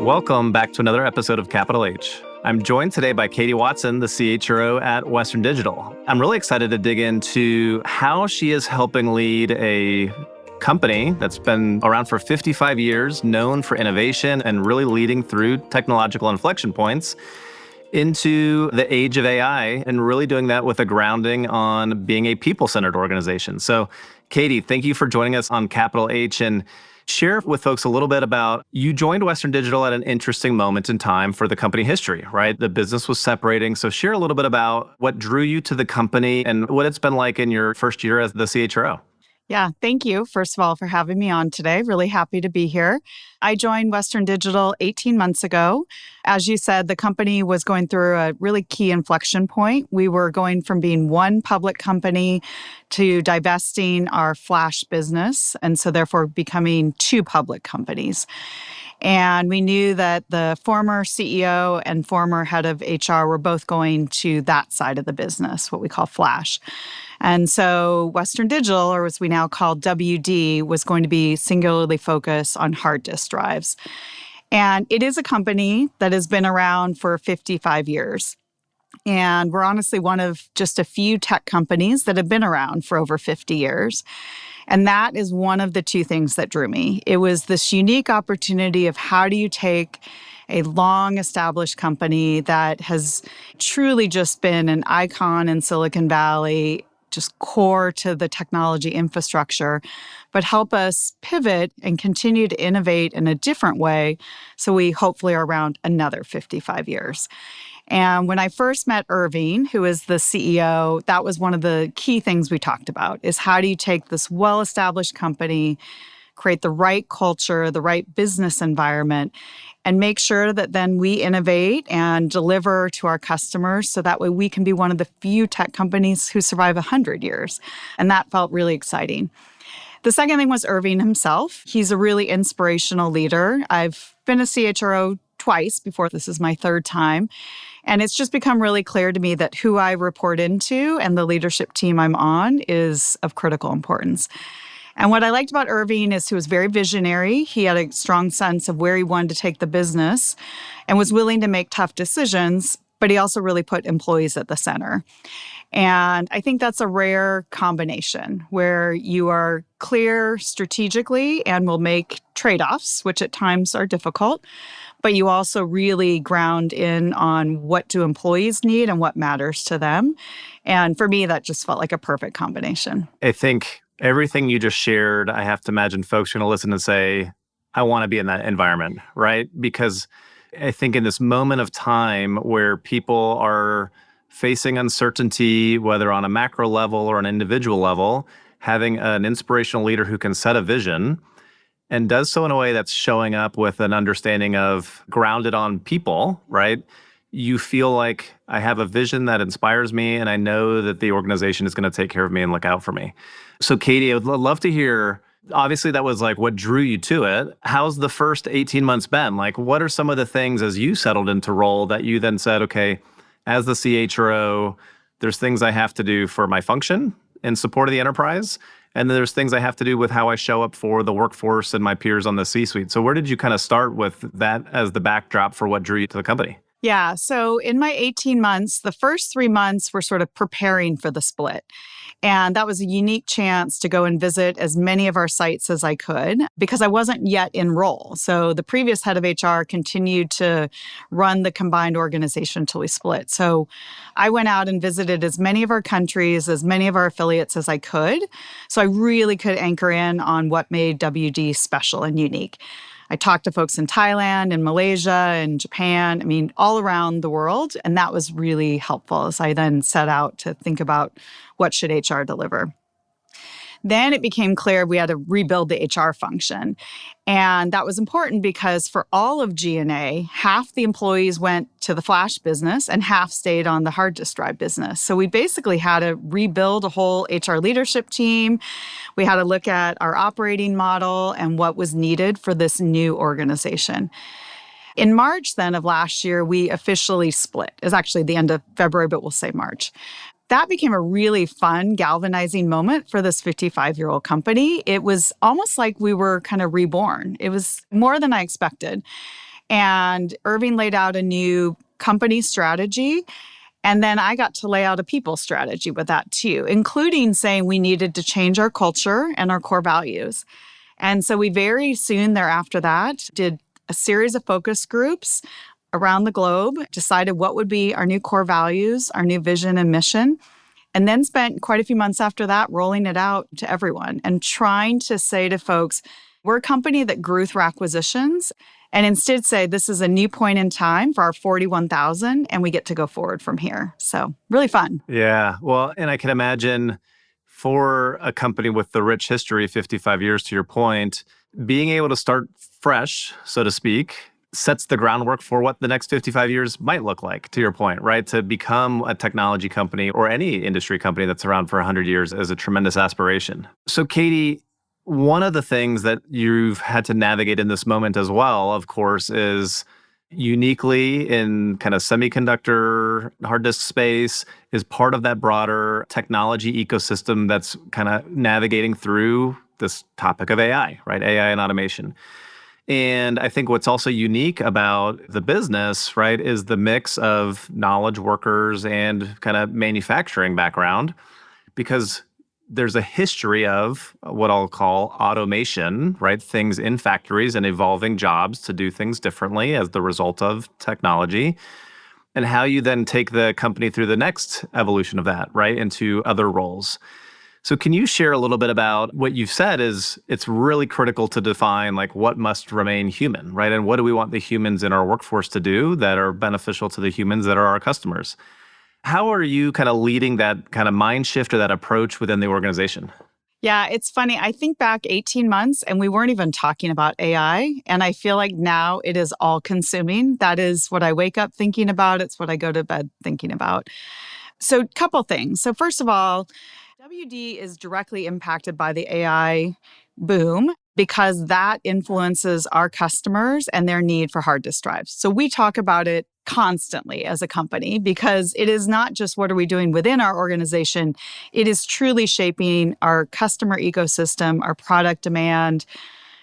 Welcome back to another episode of Capital H. I'm joined today by Katie Watson, the CHRO at Western Digital. I'm really excited to dig into how she is helping lead a company that's been around for 55 years, known for innovation and really leading through technological inflection points into the age of AI and really doing that with a grounding on being a people-centered organization. So, Katie, thank you for joining us on Capital H, and share with folks a little bit about, you joined Western Digital at an interesting moment in time for the company history, right? The business was separating. So share a little bit about what drew you to the company and what it's been like in your first year as the CHRO. Yeah, thank you, first of all, for having me on today. Really happy to be here. I joined Western Digital 18 months ago. As you said, the company was going through a really key inflection point. We were going from being one public company to divesting our flash business, and so therefore becoming two public companies. And we knew that the former CEO and former head of HR were both going to that side of the business, what we call flash. And so Western Digital, or as we now call WD, was going to be singularly focused on hard disk drives. And it is a company that has been around for 55 years. And we're honestly one of just a few tech companies that have been around for over 50 years. And that is one of the two things that drew me. It was this unique opportunity of how do you take a long-established company that has truly just been an icon in Silicon Valley, just core to the technology infrastructure, but help us pivot and continue to innovate in a different way so we hopefully are around another 55 years. And when I first met Irving, who is the CEO, that was one of the key things we talked about, is how do you take this well-established company, create the right culture, the right business environment, and make sure that then we innovate and deliver to our customers so that way we can be one of the few tech companies who survive 100 years. And that felt really exciting. The second thing was Irving himself. He's a really inspirational leader. I've been a CHRO twice before. This is my third time. And it's just become really clear to me that who I report into and the leadership team I'm on is of critical importance. And what I liked about Irving is he was very visionary. He had a strong sense of where he wanted to take the business and was willing to make tough decisions, but he also really put employees at the center. And I think that's a rare combination where you are clear strategically and will make trade-offs, which at times are difficult, but you also really ground in on what do employees need and what matters to them. And for me, that just felt like a perfect combination. I think everything you just shared, I have to imagine folks are going to listen and say, I want to be in that environment, right? Because I think in this moment of time where people are facing uncertainty, whether on a macro level or an individual level, having an inspirational leader who can set a vision and does so in a way that's showing up with an understanding of grounded on people, right? You feel like I have a vision that inspires me and I know that the organization is going to take care of me and look out for me. So Katie, I would love to hear, obviously that was like what drew you to it. How's the first 18 months been? Like, what are some of the things as you settled into role that you then said, okay, as the CHRO, there's things I have to do for my function in support of the enterprise. And then there's things I have to do with how I show up for the workforce and my peers on the C-suite. So where did you kind of start with that as the backdrop for what drew you to the company? Yeah. So in my 18 months, the first 3 months were sort of preparing for the split. And that was a unique chance to go and visit as many of our sites as I could because I wasn't yet in role. So the previous head of HR continued to run the combined organization until we split. So I went out and visited as many of our countries, as many of our affiliates as I could. So I really could anchor in on what made WD special and unique. I talked to folks in Thailand and Malaysia and Japan, I mean, all around the world. And that was really helpful as I then set out to think about what should HR deliver. Then it became clear we had to rebuild the HR function. And that was important because for all of G&A, half the employees went to the flash business and half stayed on the hard disk drive business. So we basically had to rebuild a whole HR leadership team. We had to look at our operating model and what was needed for this new organization. In March then of last year, we officially split. It was actually the end of February, but we'll say March. That became a really fun, galvanizing moment for this 55-year-old company. It was almost like we were kind of reborn. It was more than I expected. And Irving laid out a new company strategy. And then I got to lay out a people strategy with that too, including saying we needed to change our culture and our core values. And so we very soon thereafter that did a series of focus groups around the globe, decided what would be our new core values, our new vision and mission, and then spent quite a few months after that rolling it out to everyone and trying to say to folks, we're a company that grew through acquisitions and instead say this is a new point in time for our 41,000 and we get to go forward from here. So really fun. Yeah. Well, and I can imagine for a company with the rich history, 55 years to your point, being able to start fresh, so to speak, sets the groundwork for what the next 55 years might look like, to your point, right? To become a technology company or any industry company that's around for 100 years is a tremendous aspiration. So, Katie, one of the things that you've had to navigate in this moment as well, of course, is uniquely in kind of semiconductor hard disk space is part of that broader technology ecosystem that's kind of navigating through this topic of AI, right? AI and automation. And I think what's also unique about the business, right, is the mix of knowledge workers and kind of manufacturing background, because there's a history of what I'll call automation, right? Things in factories and evolving jobs to do things differently as the result of technology, and how you then take the company through the next evolution of that, right, into other roles. So can you share a little bit about what you've said is it's really critical to define like what must remain human, right? And what do we want the humans in our workforce to do that are beneficial to the humans that are our customers? How are you kind of leading that kind of mind shift or that approach within the organization? Yeah, it's funny. I think back 18 months and we weren't even talking about AI. And I feel like now it is all consuming. That is what I wake up thinking about. It's what I go to bed thinking about. So, a couple things. So, first of all, WD is directly impacted by the AI boom because that influences our customers and their need for hard disk drives. So we talk about it constantly as a company because it is not just what are we doing within our organization, it is truly shaping our customer ecosystem, our product demand.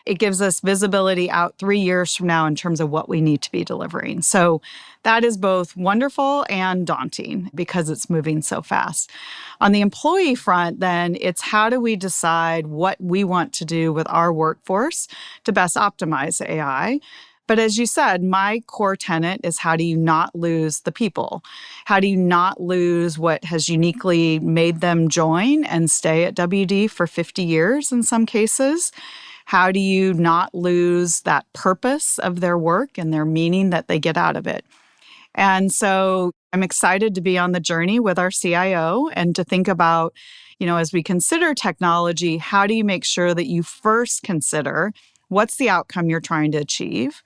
It gives us visibility out 3 years from now in terms of what we need to be delivering. So that is both wonderful and daunting because it's moving so fast. On the employee front, then, it's how do we decide what we want to do with our workforce to best optimize AI? But as you said, my core tenet is how do you not lose the people? How do you not lose what has uniquely made them join and stay at WD for 50 years in some cases? How do you not lose that purpose of their work and their meaning that they get out of it? And so I'm excited to be on the journey with our CIO and to think about, as we consider technology, how do you make sure that you first consider what's the outcome you're trying to achieve?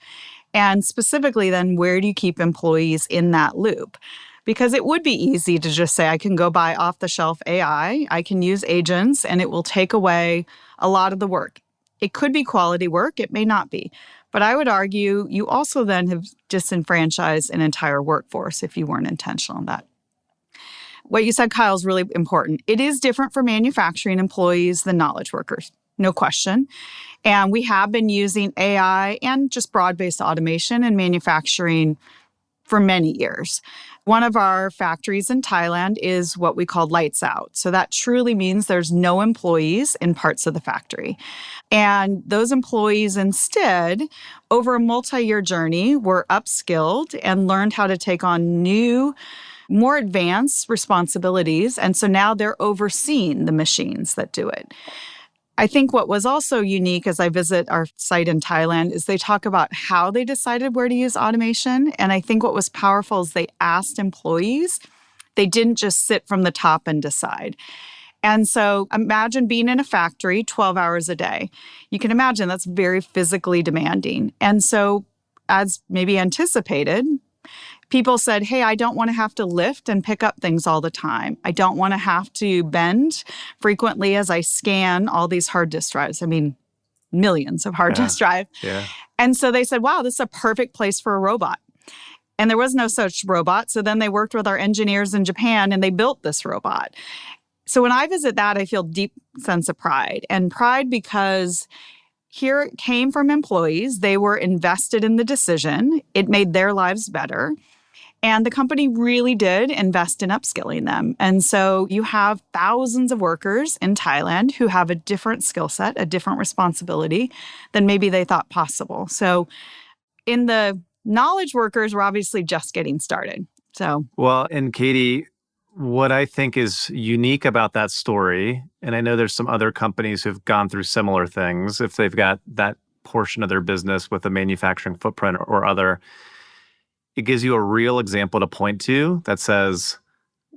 And specifically, then, where do you keep employees in that loop? Because it would be easy to just say, I can go buy off-the-shelf AI, I can use agents, and it will take away a lot of the work. It could be quality work, it may not be. But I would argue you also then have disenfranchised an entire workforce if you weren't intentional in that. What you said, Kyle, is really important. It is different for manufacturing employees than knowledge workers, no question. And we have been using AI and just broad-based automation in manufacturing for many years. One of our factories in Thailand is what we call lights out. So that truly means there's no employees in parts of the factory. And those employees instead, over a multi-year journey, were upskilled and learned how to take on new, more advanced responsibilities. And so now they're overseeing the machines that do it. I think what was also unique as I visit our site in Thailand is they talk about how they decided where to use automation. And I think what was powerful is they asked employees. They didn't just sit from the top and decide. And so imagine being in a factory 12 hours a day. You can imagine that's very physically demanding. And so as maybe anticipated, people said, hey, I don't want to have to lift and pick up things all the time. I don't want to have to bend frequently as I scan all these hard disk drives. I mean, millions of hard disk drives. Yeah. And so they said, wow, this is a perfect place for a robot. And there was no such robot. So then they worked with our engineers in Japan and they built this robot. So when I visit that, I feel deep sense of pride. And pride because Here it came from employees. They were invested in the decision. It made their lives better. And the company really did invest in upskilling them. And so you have thousands of workers in Thailand who have a different skill set, a different responsibility than maybe they thought possible. So in the knowledge workers, we're obviously just getting started. So, Well, and Katie, what I think is unique about that story, and I know there's some other companies who've gone through similar things, if they've got that portion of their business with a manufacturing footprint or other, it gives you a real example to point to that says,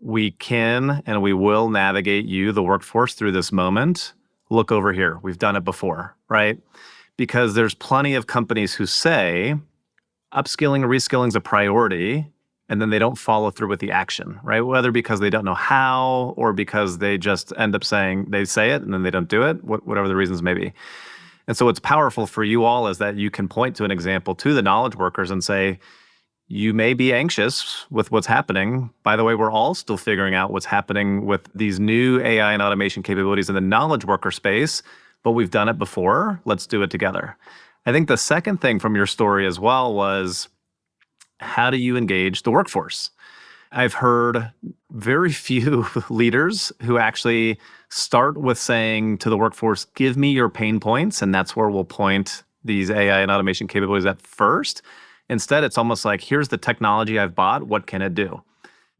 we can and we will navigate you, the workforce, through this moment. Look over here. We've done it before, right? Because there's plenty of companies who say upskilling or reskilling is a priority, and then they don't follow through with the action, right? Whether because they don't know how or because they just end up saying, they say it and then they don't do it, whatever the reasons may be. And so what's powerful for you all is that you can point to an example to the knowledge workers and say, you may be anxious with what's happening. By the way, we're all still figuring out what's happening with these new AI and automation capabilities in the knowledge worker space, but we've done it before. Let's do it together. I think the second thing from your story as well was, how do you engage the workforce? I've heard very few leaders who actually start with saying to the workforce, give me your pain points, and that's where we'll point these AI and automation capabilities at first. Instead, it's almost like, here's the technology I've bought. What can it do?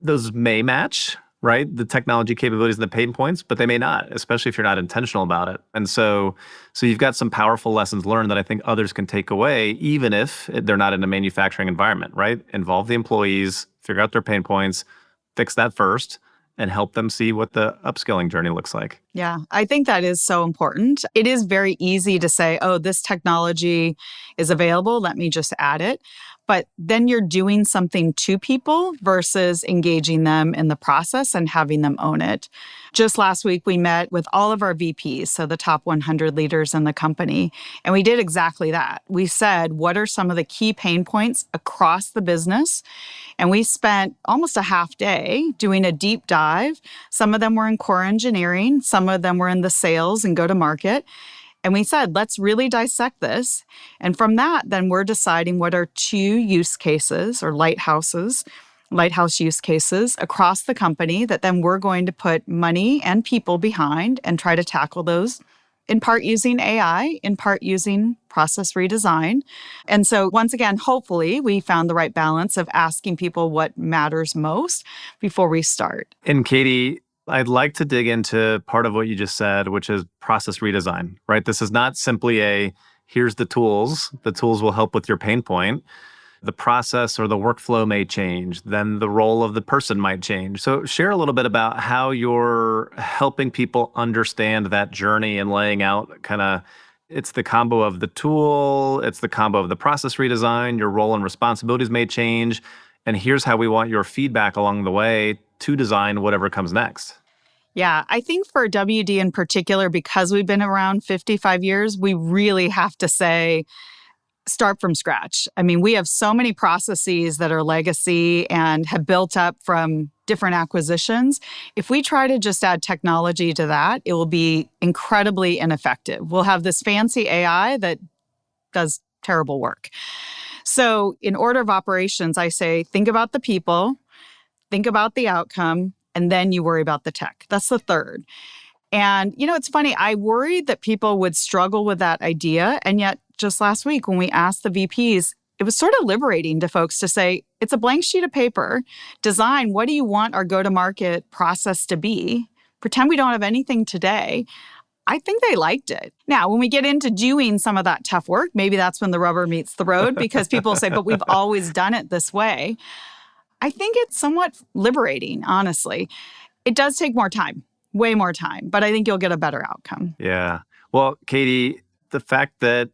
Those may match, right? The technology capabilities and the pain points, but they may not, especially if you're not intentional about it. And so you've got some powerful lessons learned that I think others can take away, even if they're not in a manufacturing environment, right? Involve the employees, figure out their pain points, fix that first, and help them see what the upskilling journey looks like. yeah, I think that is so important. It is very easy to say, oh, this technology is available. Let me just add it. But then you're doing something to people versus engaging them in the process and having them own it. Just last week, we met with all of our VPs, so the top 100 leaders in the company, and we did exactly that. We said, what are some of the key pain points across the business? And we spent almost a half day doing a deep dive. Some of them were in core engineering, some of them were in the sales and go-to-market. And we said, let's really dissect this. And from that, then we're deciding what are 2 use cases or lighthouse use cases across the company that then we're going to put money and people behind and try to tackle those, in part using AI, in part using process redesign. And so once again, hopefully we found the right balance of asking people what matters most before we start. And Katie, I'd like to dig into part of what you just said, which is process redesign, right? This is not simply here's the tools will help with your pain point. The process or the workflow may change, then the role of the person might change. So share a little bit about how you're helping people understand that journey and laying out it's the combo of the tool, it's the combo of the process redesign, your role and responsibilities may change, and here's how we want your feedback along the way to design whatever comes next. Yeah, I think for WD in particular, because we've been around 55 years, we really have to say, start from scratch. I mean, we have so many processes that are legacy and have built up from different acquisitions. If we try to just add technology to that, it will be incredibly ineffective. We'll have this fancy AI that does terrible work. So in order of operations, I say, think about the people, think about the outcome, and then you worry about the tech. That's the third. And, it's funny, I worried that people would struggle with that idea. And yet, just last week, when we asked the VPs, it was sort of liberating to folks to say, it's a blank sheet of paper. Design, what do you want our go-to-market process to be? Pretend we don't have anything today. I think they liked it. Now, when we get into doing some of that tough work, maybe that's when the rubber meets the road, because people say, but we've always done it this way. I think it's somewhat liberating, honestly. It does take more time, way more time, but I think you'll get a better outcome. Yeah. Well, Katie, the fact that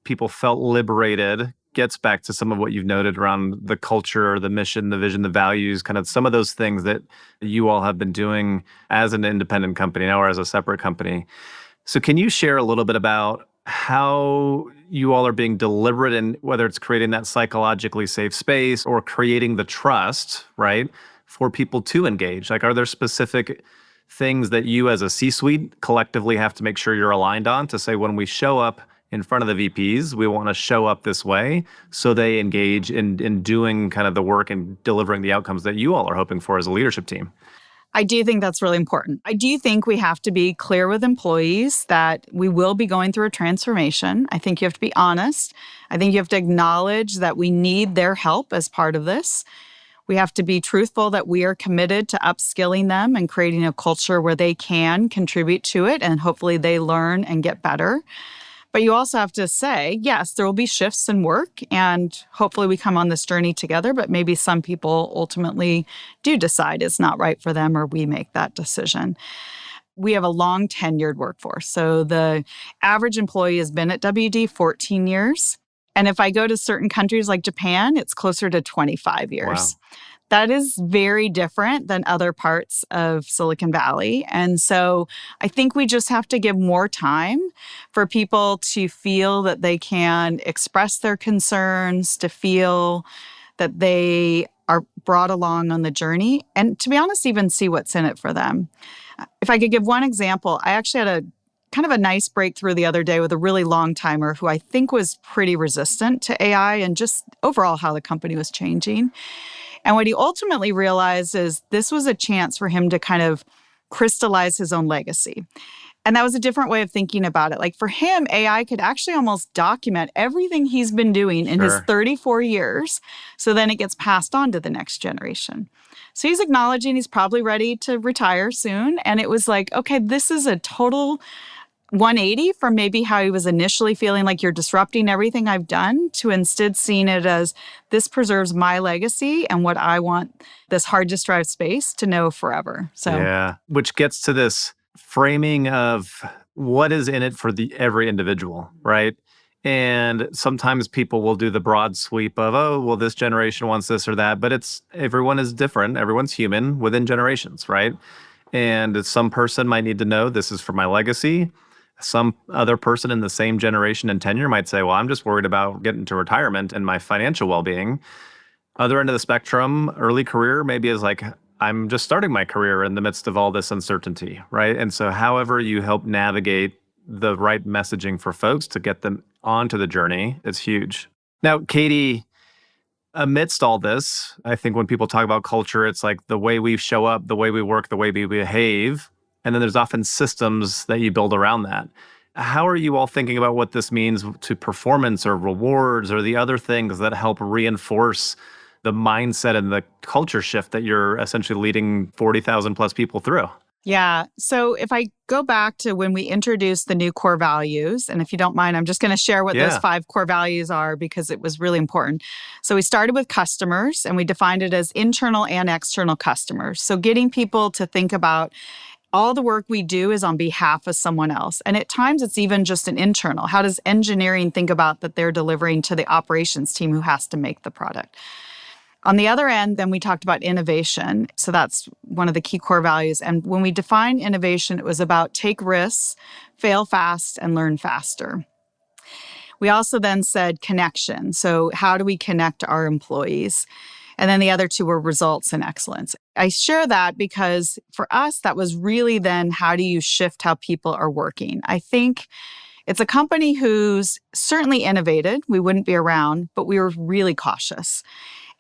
people felt liberated gets back to some of what you've noted around the culture, the mission, the vision, the values, kind of some of those things that you all have been doing as an independent company now or as a separate company. So can you share a little bit about how you all are being deliberate in whether it's creating that psychologically safe space or creating the trust, right, for people to engage? Like, are there specific things that you as a C-suite collectively have to make sure you're aligned on to say, when we show up in front of the VPs. We want to show up this way so they engage in doing kind of the work and delivering the outcomes that you all are hoping for as a leadership team. I do think that's really important. I do think we have to be clear with employees that we will be going through a transformation. I think you have to be honest. I think you have to acknowledge that we need their help as part of this. We have to be truthful that we are committed to upskilling them and creating a culture where they can contribute to it, and hopefully they learn and get better. But you also have to say, yes, there will be shifts in work, and hopefully we come on this journey together, but maybe some people ultimately do decide it's not right for them, or we make that decision. We have a long tenured workforce. So the average employee has been at WD 14 years. And if I go to certain countries like Japan, it's closer to 25 Wow. years. That is very different than other parts of Silicon Valley. And so I think we just have to give more time for people to feel that they can express their concerns, to feel that they are brought along on the journey, and to be honest, even see what's in it for them. If I could give one example, I actually had a kind of a nice breakthrough the other day with a really long timer who I think was pretty resistant to AI and just overall how the company was changing. And what he ultimately realized is this was a chance for him to kind of crystallize his own legacy. And that was a different way of thinking about it. Like for him, AI could actually almost document everything he's been doing in his Sure. 34 years. So then it gets passed on to the next generation. So he's acknowledging he's probably ready to retire soon. And it was like, okay, this is a total 180 from maybe how he was initially feeling like you're disrupting everything I've done to instead seeing it as this preserves my legacy and what I want this hard disk drive space to know forever. So Yeah, which gets to this framing of what is in it for the every individual, right? And sometimes people will do the broad sweep of, oh, well, this generation wants this or that, but it's everyone is different. Everyone's human within generations, right? And some person might need to know this is for my legacy. Some other person in the same generation and tenure might say, well, I'm just worried about getting to retirement and my financial well-being. Other end of the spectrum, early career maybe is like, I'm just starting my career in the midst of all this uncertainty, right? And so, however you help navigate the right messaging for folks to get them onto the journey is huge. Now, Katie, amidst all this, I think when people talk about culture, it's like the way we show up, the way we work, the way we behave. And then there's often systems that you build around that. How are you all thinking about what this means to performance or rewards or the other things that help reinforce the mindset and the culture shift that you're essentially leading 40,000 plus people through? yeah. So if I go back to when we introduced the new core values, and if you don't mind, I'm just going to share what those Yeah. 5 core values are because it was really important. So we started with customers and we defined it as internal and external customers. So getting people to think about all the work we do is on behalf of someone else. And at times it's even just an internal. How does engineering think about that they're delivering to the operations team who has to make the product? On the other end, then we talked about innovation. So that's one of the key core values. And when we defined innovation, it was about take risks, fail fast, and learn faster. We also then said connection. So how do we connect our employees? And then the other 2 were results and excellence. I share that because for us, that was really then how do you shift how people are working? I think it's a company who's certainly innovated. We wouldn't be around, but we were really cautious.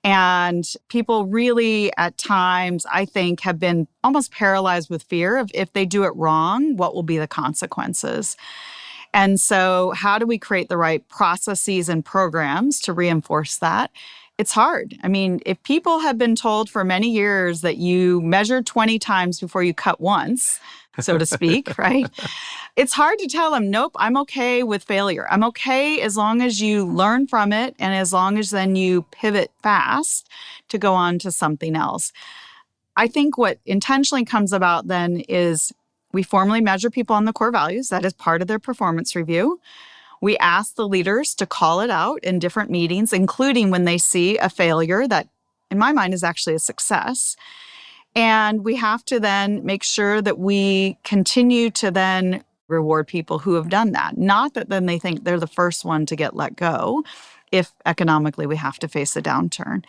And people really, at times, I think, have been almost paralyzed with fear of if they do it wrong, what will be the consequences? And so, how do we create the right processes and programs to reinforce that? It's hard. I mean, if people have been told for many years that you measure 20 times before you cut once, so to speak, right? It's hard to tell them, nope, I'm okay with failure. I'm okay as long as you learn from it and as long as then you pivot fast to go on to something else. I think what intentionally comes about then is we formally measure people on the core values. That is part of their performance review. We ask the leaders to call it out in different meetings, including when they see a failure that, in my mind, is actually a success. And we have to then make sure that we continue to then reward people who have done that. Not that then they think they're the first one to get let go if economically we have to face a downturn.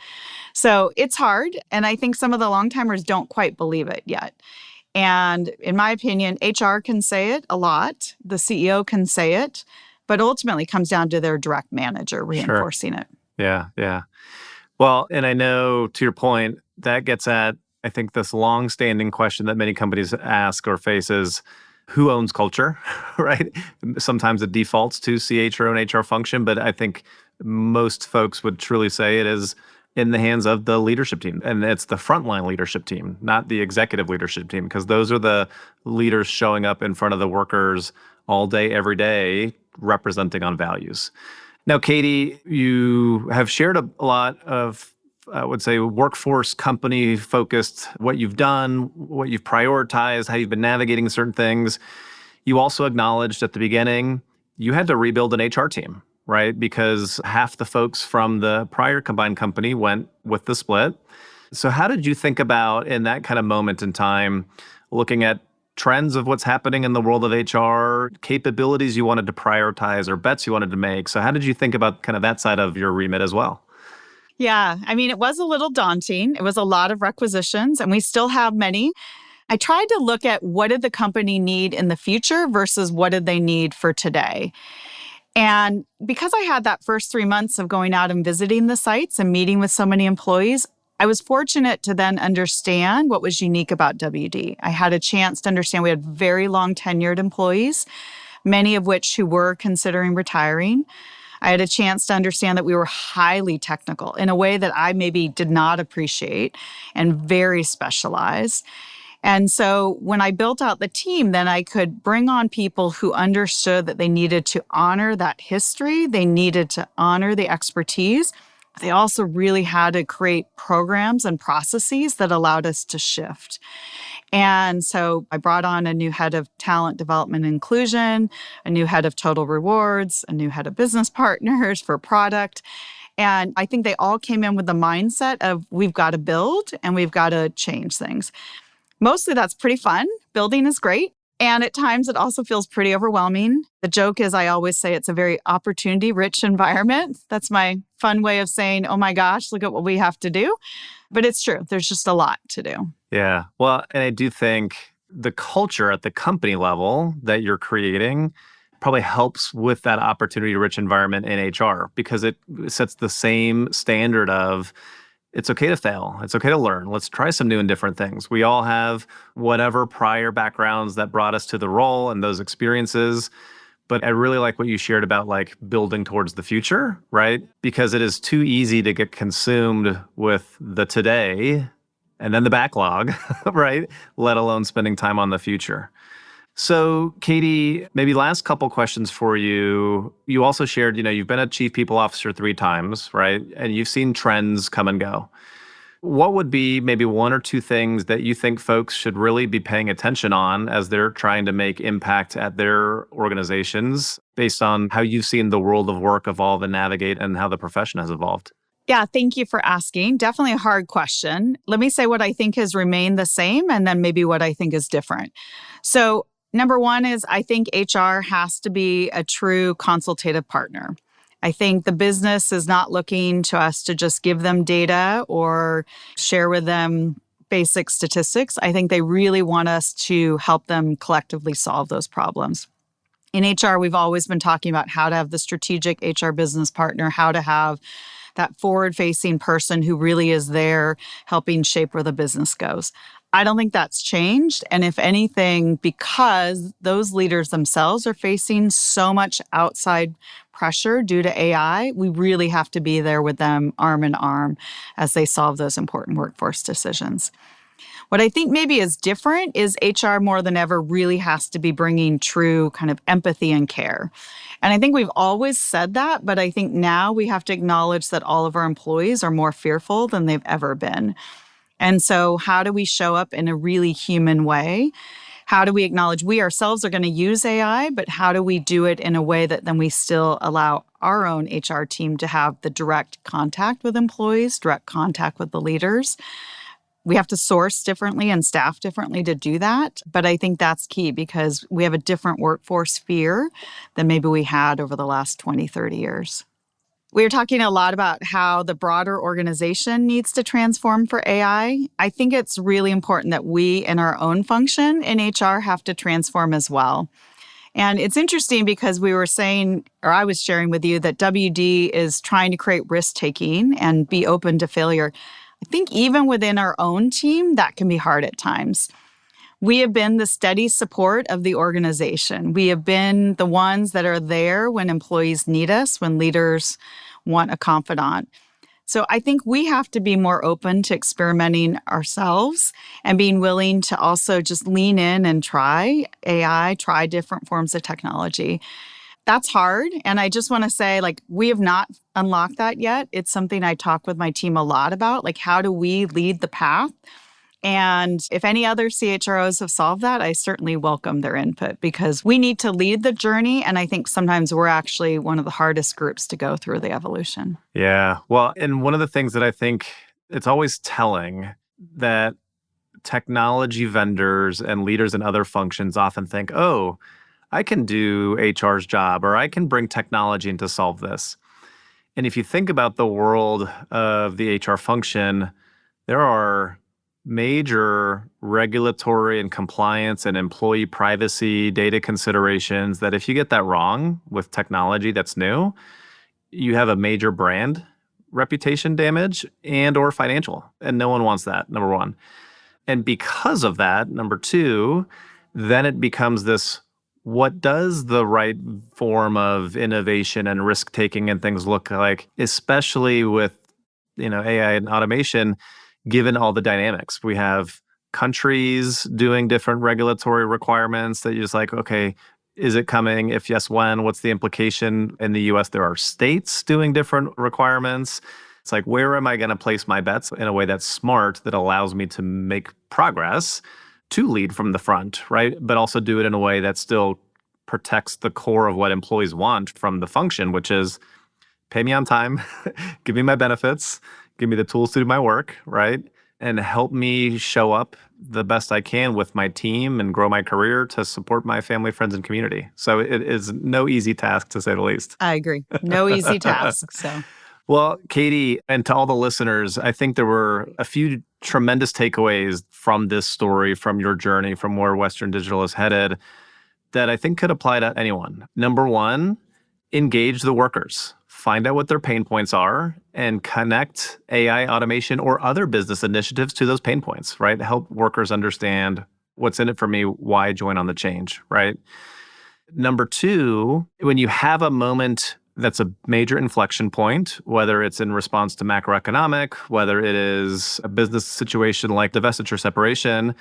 So it's hard. And I think some of the long timers don't quite believe it yet. And in my opinion, HR can say it a lot. The CEO can say it. but ultimately it comes down to their direct manager Sure. reinforcing it. Yeah. Yeah. Well, and I know to your point, that gets at, I think, this long-standing question that many companies ask or face is who owns culture, right? Sometimes it defaults to CH or own HR function, but I think most folks would truly say it is in the hands of the leadership team. And it's the frontline leadership team, not the executive leadership team, because those are the leaders showing up in front of the workers all day, every day, representing on values. Now, Katie, you have shared a lot of, I would say, workforce company focused, what you've done, what you've prioritized, how you've been navigating certain things. You also acknowledged at the beginning you had to rebuild an HR team, right? Because half the folks from the prior combined company went with the split. So, how did you think about in that kind of moment in time, looking at trends of what's happening in the world of HR, capabilities you wanted to prioritize or bets you wanted to make? So, how did you think about kind of that side of your remit as well? Yeah, I mean, it was a little daunting. It was a lot of requisitions, and we still have many. I tried to look at what did the company need in the future versus what did they need for today. And because I had that first 3 months of going out and visiting the sites and meeting with so many employees, I was fortunate to then understand what was unique about WD. I had a chance to understand we had very long tenured employees, many of which who were considering retiring. I had a chance to understand that we were highly technical in a way that I maybe did not appreciate and very specialized. And so when I built out the team, then I could bring on people who understood that they needed to honor that history, they needed to honor the expertise. They also really had to create programs and processes that allowed us to shift. And so I brought on a new head of talent development and inclusion, a new head of total rewards, a new head of business partners for product. And I think they all came in with the mindset of we've got to build and we've got to change things. Mostly that's pretty fun. Building is great. And at times it also feels pretty overwhelming. The joke is I always say it's a very opportunity rich environment. That's my fun way of saying, oh my gosh, look at what we have to do. But it's true. There's just a lot to do. Yeah. Well, and I do think the culture at the company level that you're creating probably helps with that opportunity rich environment in HR because it sets the same standard of it's okay to fail. It's okay to learn. Let's try some new and different things. We all have whatever prior backgrounds that brought us to the role and those experiences. But I really like what you shared about like building towards the future, right? Because it is too easy to get consumed with the today and then the backlog, right? Let alone spending time on the future. So, Katie, maybe last couple questions for you. You also shared, you've been a chief people officer 3 times, right? And you've seen trends come and go. What would be maybe 1 or 2 things that you think folks should really be paying attention on as they're trying to make impact at their organizations based on how you've seen the world of work evolve and navigate and how the profession has evolved? Yeah, thank you for asking. Definitely a hard question. Let me say what I think has remained the same and then maybe what I think is different. So, number one is I think HR has to be a true consultative partner. I think the business is not looking to us to just give them data or share with them basic statistics. I think they really want us to help them collectively solve those problems. In HR, we've always been talking about how to have the strategic HR business partner, how to have that forward-facing person who really is there helping shape where the business goes. I don't think that's changed. And if anything, because those leaders themselves are facing so much outside pressure due to AI, we really have to be there with them arm in arm as they solve those important workforce decisions. What I think maybe is different is HR more than ever really has to be bringing true kind of empathy and care. And I think we've always said that, but I think now we have to acknowledge that all of our employees are more fearful than they've ever been. And so how do we show up in a really human way? How do we acknowledge we ourselves are going to use AI, but how do we do it in a way that then we still allow our own HR team to have the direct contact with employees, direct contact with the leaders? We have to source differently and staff differently to do that. But I think that's key because we have a different workforce fear than maybe we had over the last 20, 30 years. We were talking a lot about how the broader organization needs to transform for AI. I think it's really important that we in our own function in HR have to transform as well. And it's interesting because we were saying, or I was sharing with you, that WD is trying to create risk taking and be open to failure. I think even within our own team, that can be hard at times. We have been the steady support of the organization. We have been the ones that are there when employees need us, when leaders want a confidant. So I think we have to be more open to experimenting ourselves and being willing to also just lean in and try AI, try different forms of technology. That's hard. And I just want to say, we have not unlocked that yet. It's something I talk with my team a lot about. How do we lead the path? And if any other CHROs have solved that, I certainly welcome their input because we need to lead the journey. And I think sometimes we're actually one of the hardest groups to go through the evolution. Yeah. Well, and one of the things that I think it's always telling that technology vendors and leaders in other functions often think, oh, I can do HR's job or I can bring technology in to solve this. And if you think about the world of the HR function, there are major regulatory and compliance and employee privacy data considerations that if you get that wrong with technology that's new, you have a major brand reputation damage and or financial. And no one wants that, number one. And because of that, number two, then it becomes this, what does the right form of innovation and risk taking and things look like, especially with AI and automation, given all the dynamics. We have countries doing different regulatory requirements that you're just like, okay, is it coming? If yes, when? What's the implication? In the US, there are states doing different requirements. It's like, where am I going to place my bets in a way that's smart, that allows me to make progress, to lead from the front, right? But also do it in a way that still protects the core of what employees want from the function, which is pay me on time, give me my benefits, give me the tools to do my work, right? And help me show up the best I can with my team and grow my career to support my family, friends, and community. So it is no easy task, to say the least. I agree. No easy task. So, well, Katie, and to all the listeners, I think there were a few tremendous takeaways from this story, from your journey, from where Western Digital is headed, that I think could apply to anyone. Number one, engage the workers. Find out what their pain points are and connect AI automation or other business initiatives to those pain points, right? Help workers understand what's in it for me, why join on the change, right? Number two, when you have a moment that's a major inflection point, whether it's in response to macroeconomic, whether it is a business situation like divestiture separation,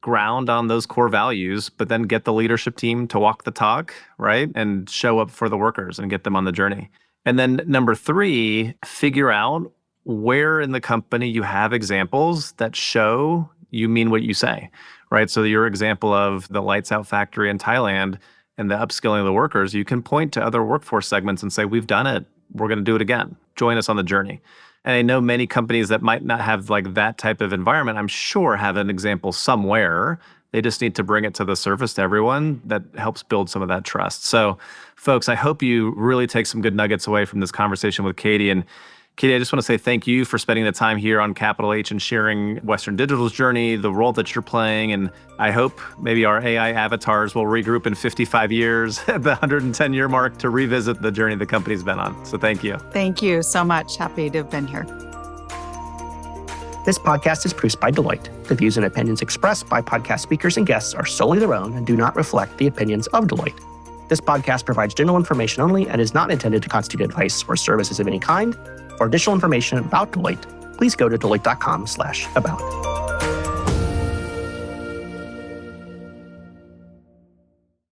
ground on those core values, but then get the leadership team to walk the talk, right? And show up for the workers and get them on the journey. And then number three, figure out where in the company you have examples that show you mean what you say, right? So your example of the lights out factory in Thailand and the upskilling of the workers, you can point to other workforce segments and say, we've done it. We're going to do it again. Join us on the journey. And I know many companies that might not have that type of environment, I'm sure have an example somewhere. They just need to bring it to the surface to everyone. That helps build some of that trust. So folks, I hope you really take some good nuggets away from this conversation with Katie. And Katie, I just want to say thank you for spending the time here on Capital H and sharing Western Digital's journey, the role that you're playing. And I hope maybe our AI avatars will regroup in 55 years at the 110-year mark to revisit the journey the company's been on. So thank you. Thank you so much. Happy to have been here. This podcast is produced by Deloitte. The views and opinions expressed by podcast speakers and guests are solely their own and do not reflect the opinions of Deloitte. This podcast provides general information only and is not intended to constitute advice or services of any kind. For additional information about Deloitte, please go to deloitte.com/about.